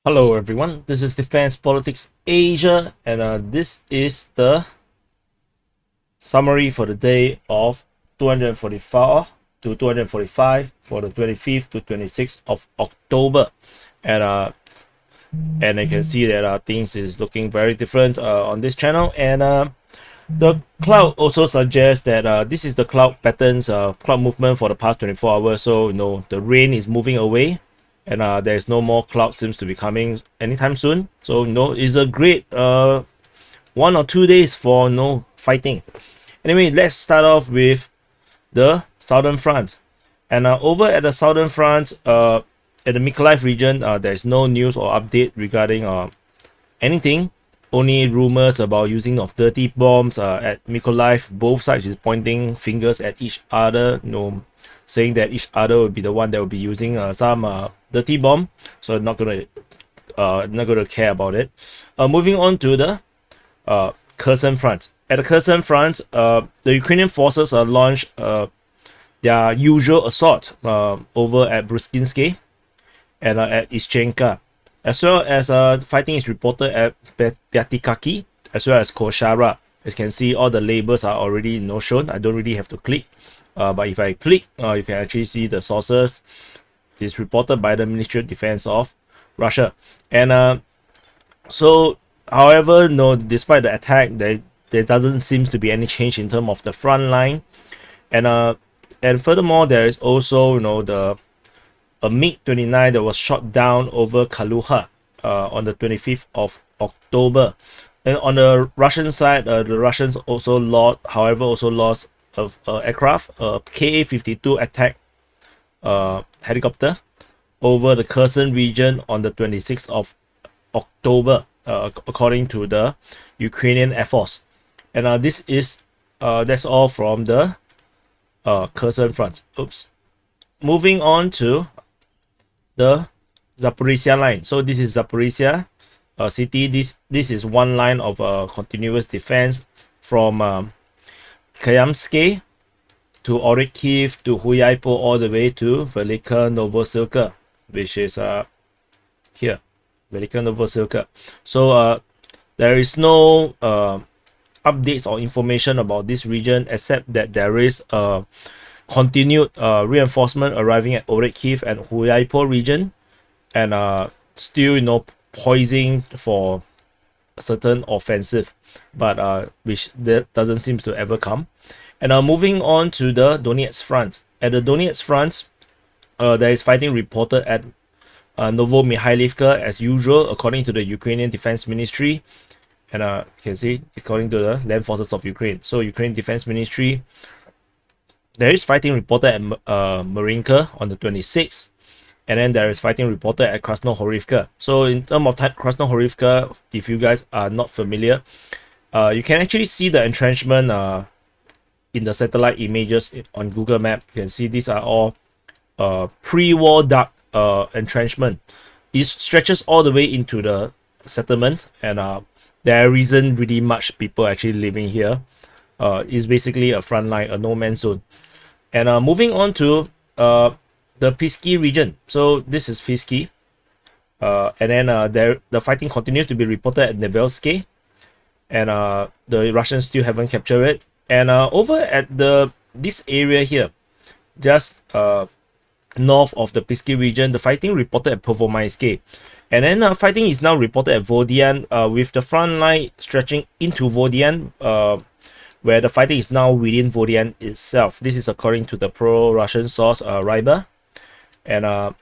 Hello everyone, this is Defense Politics Asia, and this is the summary for the day of 244 to 245 for the 25th to 26th of October. And I can see that things is looking very different on this channel, and the cloud also suggests that this is the cloud patterns, cloud movement for the past 24 hours. So the rain is moving away, and there's no more cloud seems to be coming anytime soon. So it's a great 1 or 2 days for fighting. Anyway, let's start off with the southern front, and over at the southern front, at the Mykolaiv region, there's no news or update regarding anything. Only rumors about using of dirty bombs at Mykolaiv. Both sides is pointing fingers at each other, saying that each other will be the one that will be using some dirty bomb. So not gonna care about it. Moving on to the Kherson Front. At the Kherson Front, the Ukrainian forces launched their usual assault over at Bruskinsky and at Ischenka, as well as fighting is reported at Pyatikaki as well as Koshara. As you can see, all the labels are already shown. I don't really have to click, but if I click, you can actually see the sources. It's reported by the Ministry of Defense of Russia. And so, however, despite the attack, there doesn't seem to be any change in terms of the front line. And furthermore, there is also a MiG-29 that was shot down over Kaluga on the 25th of October. And on the Russian side, the Russians also lost of aircraft, Ka-52 attack helicopter over the Kherson region on the 26th of October, according to the Ukrainian Air Force. And that's all from the Kherson Front. Moving on to the Zaporizhzhia Line. So this is Zaporizhzhia city. This is one line of continuous defense from Kayamsky to Kharkiv to Huyaipo all the way to Velika Novosilka, which is here, Velika Novosilka. So there is no updates or information about this region, except that there is continued reinforcement arriving at Kharkiv and Huyaipo region, and still poising for a certain offensive, but which that doesn't seem to ever come. And moving on to the Donetsk Front. At the Donetsk Front, there is fighting reported at Novomykhailivka as usual, according to the Ukrainian Defense Ministry. And you can see, according to the Land Forces of Ukraine. So Ukraine Defense Ministry, there is fighting reported at Marinka on the 26th. And then there is fighting reported at Krasnohorivka. So in terms of Krasnohorivka, if you guys are not familiar, you can actually see the entrenchment in the satellite images on Google Map. You can see these are all pre-war dark entrenchment. It stretches all the way into the settlement, and there isn't really much people actually living here. It's basically a front line, a no man's zone. And moving on to the Pisky region. So this is Pisky, and then the fighting continues to be reported at Nevelsky, and the Russians still haven't captured it. And over at this area here, just north of the Pisky region, the fighting reported at Pervomaisky. And then fighting is now reported at Vodian, with the front line stretching into Vodian, where the fighting is now within Vodian itself. This is according to the pro-Russian source Ryber. And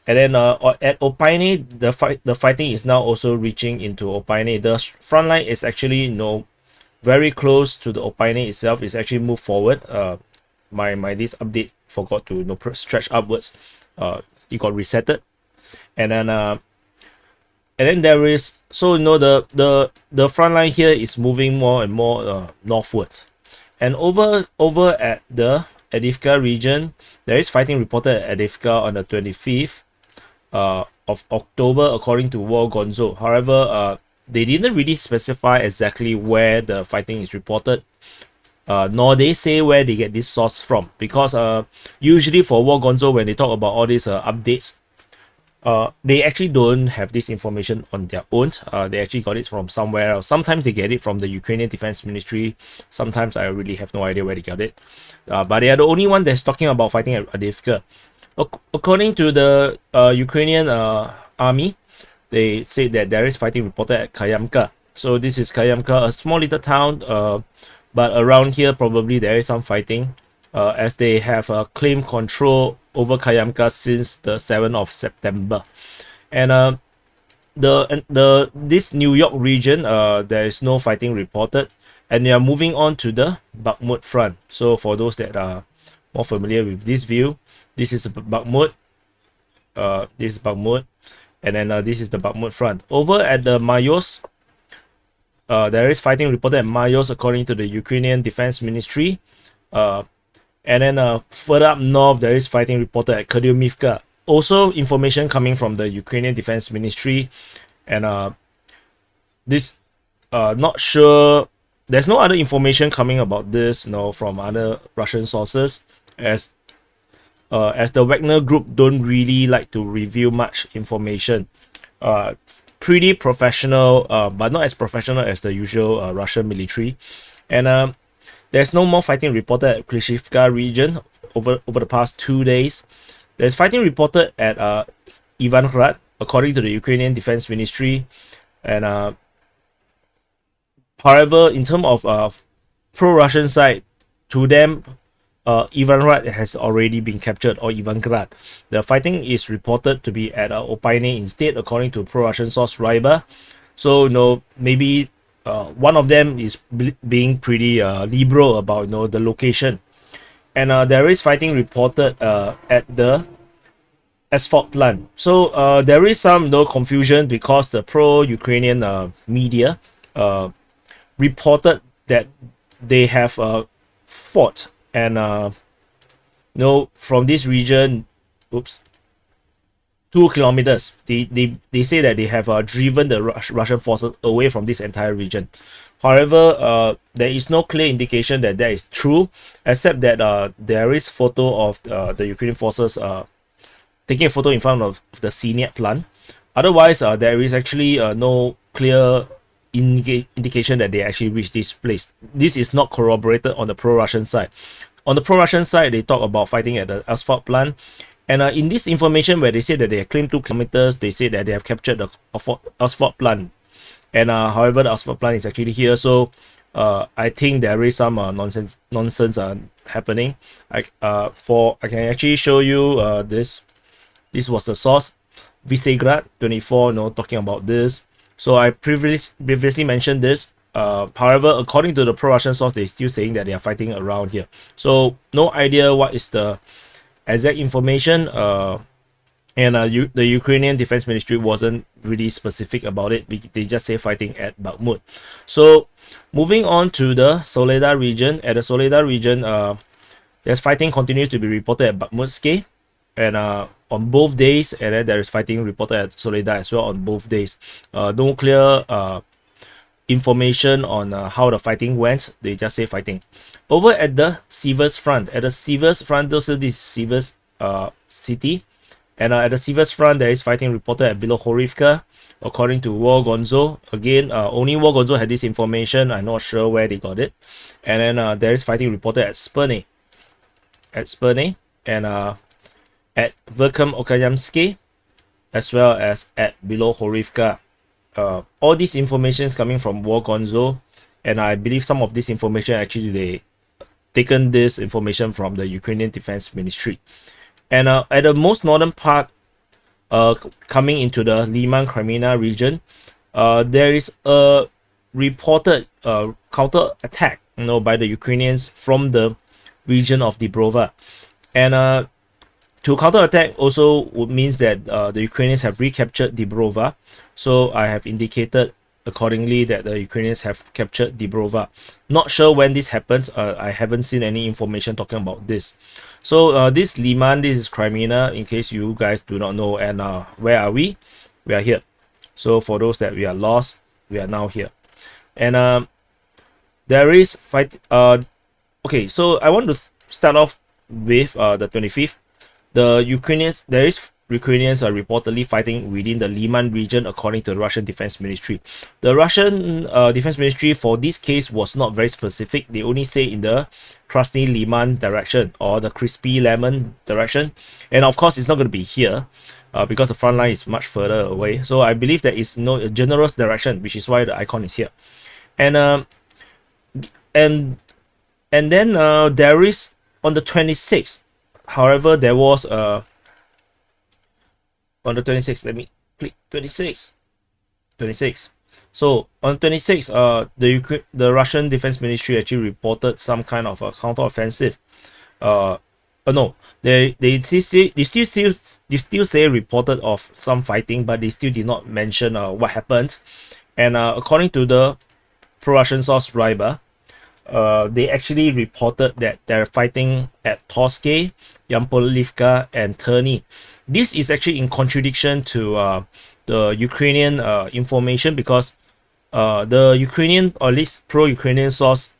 then at Opaine, the fighting is now also reaching into Opaine. The front line is actually very close to the Opaine itself. It's actually moved forward. My this update forgot to stretch upwards. It got resetted. And then there is, so the front line here is moving more and more northward. And over at the Adivka region, there is fighting reported at Adivka on the 25th of October, according to War Gonzo. However, they didn't really specify exactly where the fighting is reported, nor they say where they get this source from, because usually for War Gonzo, when they talk about all these updates, They actually don't have this information on their own. They actually got it from somewhere else. Sometimes they get it from the Ukrainian Defense Ministry. Sometimes I really have no idea where they got it. But they are the only one that's talking about fighting at Avdiivka. According to the Ukrainian army, they say that there is fighting reported at Kayamka. So this is Kayamka, a small little town, but around here probably there is some fighting, as they have claimed control over Kayamka since the 7th of September. And this New York region, there is no fighting reported, and they are moving on to the Bakhmut Front. So for those that are more familiar with this view, this is Bakhmut, this is Bakhmut, and then this is the Bakhmut Front. Over at the Mayos, there is fighting reported at Mayos according to the Ukrainian Defense Ministry. And then further up north, there is fighting reported at Kharkiv. Also, information coming from the Ukrainian Defense Ministry. And this, not sure, there's no other information coming about this, from other Russian sources, as the Wagner group don't really like to reveal much information. Pretty professional, but not as professional as the usual Russian military. And there's no more fighting reported at Klishivka region over the past 2 days. There's fighting reported at Ivangrad, according to the Ukrainian Defense Ministry. And however, in terms of pro-Russian side, to them, Ivangrad has already been captured, or Ivangrad. The fighting is reported to be at Opaine instead, according to pro-Russian source Ryber. So, maybe one of them is being pretty liberal about the location. And there is fighting reported at the asphalt plant. So there is some confusion, because the pro-Ukrainian media reported that they have fought, and from this region, 2 kilometers, they say that they have driven the Russian forces away from this entire region. However, there is no clear indication that that is true, except that there is photo of the Ukrainian forces taking a photo in front of the CNET plant. Otherwise, there is actually no clear indication that they actually reached this place. This is not corroborated on the pro-Russian side. On the pro-Russian side, they talk about fighting at the asphalt plant. And in this information where they say that they have claimed 2 kilometers, they say that they have captured the asphalt plant. And however, the asphalt plant is actually here. So I think there is some nonsense happening. I can actually show you this. This was the source, Visegrad 24, talking about this. So I previously mentioned this. However, according to the pro-Russian source, they're still saying that they are fighting around here. So no idea what is the exact information. The Ukrainian Defense Ministry wasn't really specific about it. They just say fighting at Bakhmut. So moving on to the Soledar region. At the Soledar region, there's fighting continues to be reported at Bakhmutske, and on both days, and then there is fighting reported at Soledar as well on both days. No clear information on how the fighting went. They just say fighting. Over at the Siversk Front, also this is Siversk city, and at the Siversk Front there is fighting reported at Bilohorivka, according to War Gonzo. Again, only War Gonzo had this information. I'm not sure where they got it. And then there is fighting reported at Sperne, and at Verkham Okayamsky, as well as at Bilohorivka. All this information is coming from War Gonzo, and I believe some of this information actually they taken this information from the Ukrainian Defense Ministry. And at the most northern part, coming into the Lyman-Kreminna region, there is a reported counter attack, by the Ukrainians from the region of Dvorichna. And to counter attack also means that the Ukrainians have recaptured Dvorichna. So I have indicated accordingly that the Ukrainians have captured Dvorichna. Not sure when this happens. I haven't seen any information talking about this. So this Liman, this is Crimea, in case you guys do not know. And where are we? We are here. So for those that we are lost, we are now here. And there is fight. So I want to start off with the 25th. The Ukrainians, there is Ukrainians are reportedly fighting within the Lyman region, according to the Russian Defense Ministry. The Russian Defense Ministry for this case was not very specific. They only say in the Krasny Liman direction or the Crispy Lemon direction, and of course it's not going to be here because the front line is much further away. So I believe that is a generous direction, which is why the icon is here. And and then there is on the 26th. However, there was on the 26th, let me click 26. So on 26, the Russian Defense Ministry actually reported some kind of a counteroffensive. No, they still say reported of some fighting, but they still did not mention what happened. And according to the pro-Russian source Ryber, they actually reported that they're fighting at Torske, Yampolivka, and Terny. This is actually in contradiction to the Ukrainian information, because the Ukrainian, or at least pro-Ukrainian source,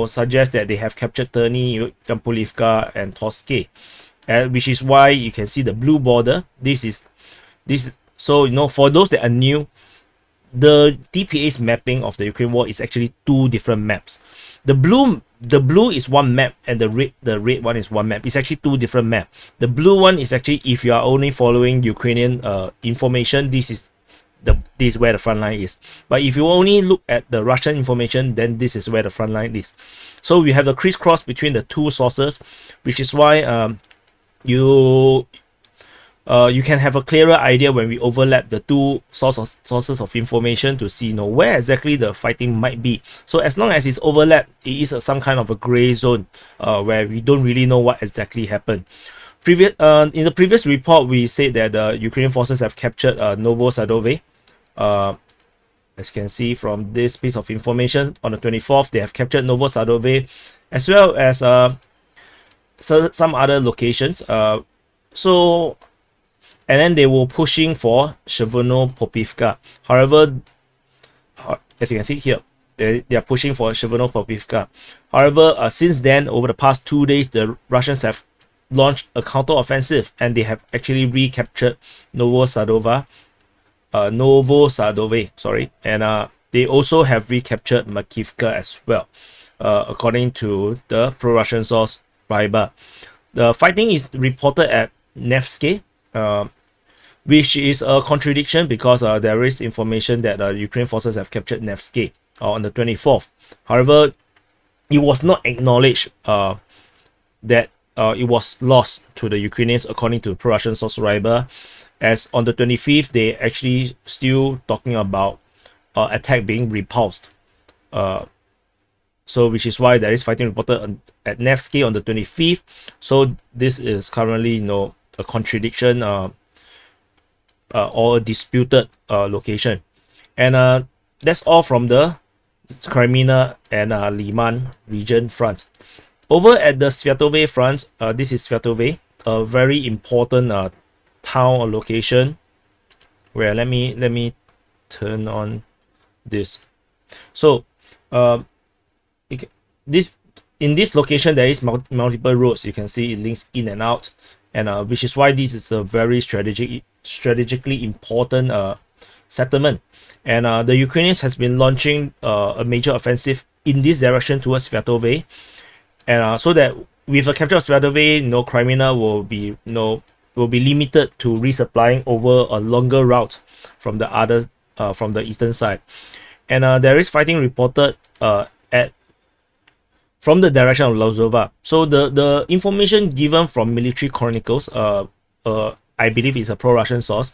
suggests that they have captured Terny, Yampolivka, and Torske, which is why you can see the blue border. So for those that are new, the DPA's mapping of the Ukraine war is actually two different maps. The blue is one map, and the red one is one map. It's actually two different maps. The blue one is actually, if you are only following Ukrainian information, this is where the front line is. But if you only look at the Russian information, then this is where the front line is. So we have the crisscross between the two sources, which is why you can have a clearer idea when we overlap the two sources of information to see where exactly the fighting might be. So as long as it's overlapped, it is some kind of a gray zone where we don't really know what exactly happened. In the previous report, we said that the Ukrainian forces have captured Novosadove. As you can see from this piece of information, on the 24th, they have captured Novosadove, as well as some other locations. And then they were pushing for Cheverno-Popivka. However, as you can see here, they are pushing for Cheverno-Popivka. However, since then, over the past 2 days, the Russians have launched a counter-offensive, and they have actually recaptured Novosadove, and they also have recaptured Makivka as well, according to the pro-Russian source Ryber. The fighting is reported at Nevsky, which is a contradiction, because there is information that Ukrainian forces have captured Nevsky on the 24th. However, it was not acknowledged that it was lost to the Ukrainians, according to pro-Russian source Ryber, as on the 25th, they actually still talking about attack being repulsed. So which is why there is fighting reported at Nevsky on the 25th. So this is currently a contradiction or a disputed location. And that's all from the Kreminna and Lyman region front. Over at the Svatove front, this is Svatove, a very important town or location, where let me turn on this. So in this location, there is multiple roads. You can see it links in and out, and which is why this is a very strategically important settlement. And the Ukrainians has been launching a major offensive in this direction towards Svatove, and so that with a capture of Svatove, Kreminna will be limited to resupplying over a longer route from the eastern side. And there is fighting reported from the direction of Lozova. So the information given from military chronicles, I believe is a pro-Russian source,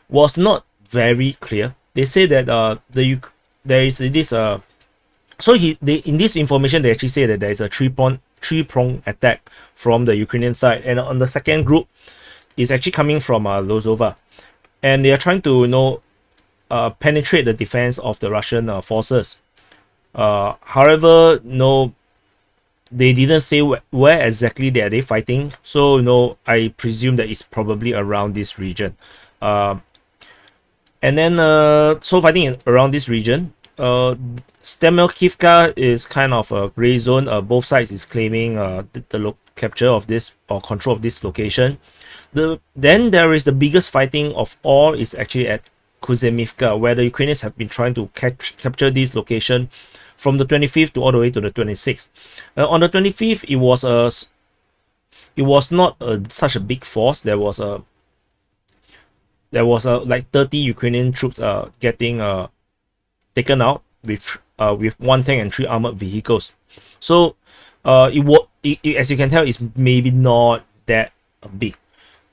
was not very clear. They say that there is this in this information, they actually say that there is a three-prong attack from the Ukrainian side, and on the second group is actually coming from Lozova, and they are trying to penetrate the defense of the Russian forces. However, they didn't say where exactly are they fighting, so I presume that it's probably around this region. And then so fighting around this region, Stemelkivka is kind of a gray zone. Both sides is claiming the capture of this or control of this location. Then there is the biggest fighting of all is actually at Kuzemivka, where the Ukrainians have been trying to capture this location from the 25th to all the way to the 26th. On the 25th, it was not such a big force. There was like 30 Ukrainian troops getting taken out with 1 tank and 3 armored vehicles. So as you can tell, it's maybe not that big.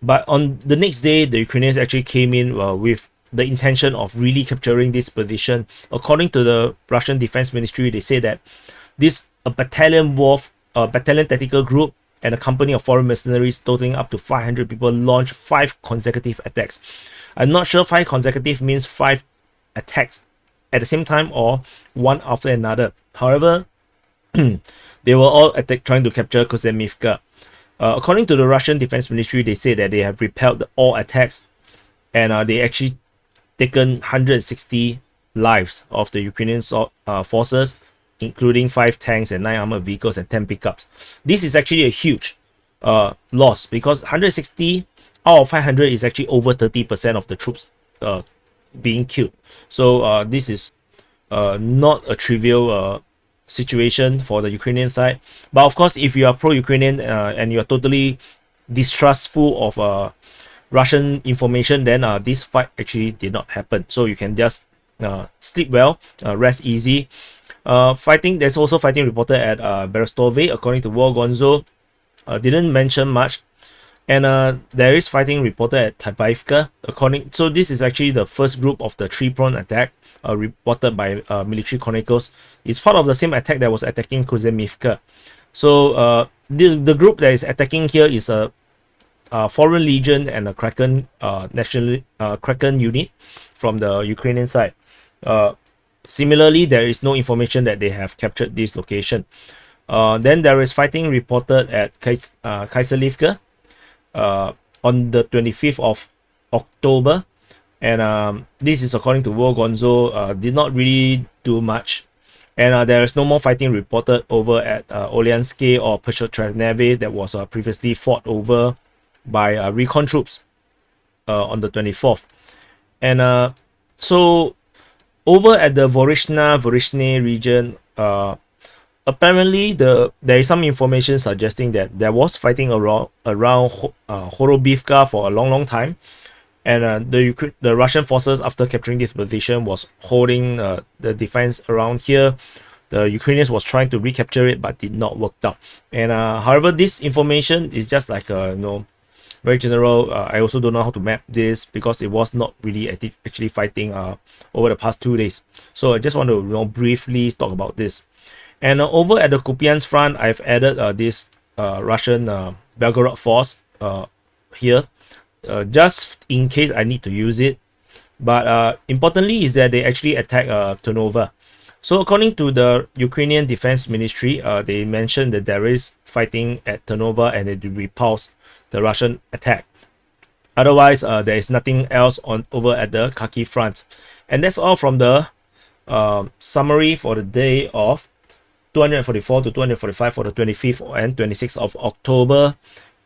But on the next day, the Ukrainians actually came in with the intention of really capturing this position. According to the Russian Defense Ministry, they say that a battalion tactical group and a company of foreign mercenaries totaling up to 500 people launched 5 consecutive attacks. I'm not sure 5 consecutive means 5 attacks at the same time or one after another. However, they were all trying to capture Kuzemivka. According to the Russian Defense Ministry, they say that they have repelled all attacks, and they actually taken 160 lives of the Ukrainian forces, including 5 tanks and 9 armored vehicles and 10 pickups. This is actually a huge loss, because 160 out of 500 is actually over 30% of the troops being killed. So this is not a trivial situation for the Ukrainian side. But of course, if you are pro-Ukrainian and you are totally distrustful of Russian information, then this fight actually did not happen. So you can just sleep well, rest easy. There's also fighting reported at Berestove, according to War Gonzo. Didn't mention much. And there is fighting reported at Tabaivka. So this is actually the first group of the 3-pronged attack reported by military chronicles. It's part of the same attack that was attacking Kuzemivka. So the group that is attacking here is a Foreign Legion and a Kraken Kraken unit from the Ukrainian side. Similarly, there is no information that they have captured this location. Then there is fighting reported at Kaiserlivka on the 25th of October, and this is according to War Gonzo. Did not really do much, and there is no more fighting reported over at Olyanske or Peshotrevneve that was previously fought over by recon troops on the 24th. And so over at the Dvorichna region, apparently there is some information suggesting that there was fighting around Horobivka for a long time, and the Russian forces, after capturing this position, was holding the defense around here. The Ukrainians was trying to recapture it, but did not work out. And however, this information is just like very general. I also don't know how to map this, because it was not really actually fighting over the past 2 days. So I just want to briefly talk about this. And over at the Kupiansk front, I've added this Russian Belgorod force here, just in case I need to use it. But importantly is that they actually attack Ternova. So according to the Ukrainian Defense Ministry, they mentioned that there is fighting at Ternova and it repulsed the Russian attack. Otherwise, there is nothing else over at the Kharkiv Front. And that's all from the summary for the day of 244 to 245 for the 25th and 26th of October.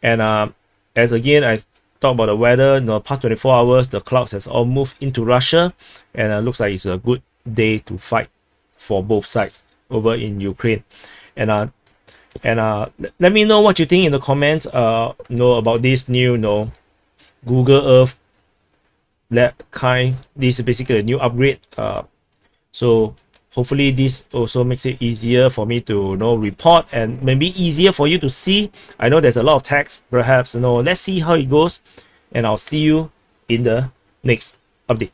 And as again I talk about the weather, in the past 24 hours the clouds has all moved into Russia, and it looks like it's a good day to fight for both sides over in Ukraine. And let me know what you think in the comments about this new Google Earth this is basically a new upgrade. So hopefully this also makes it easier for me to report, and maybe easier for you to see. I know there's a lot of text, perhaps let's see how it goes, and I'll see you in the next update.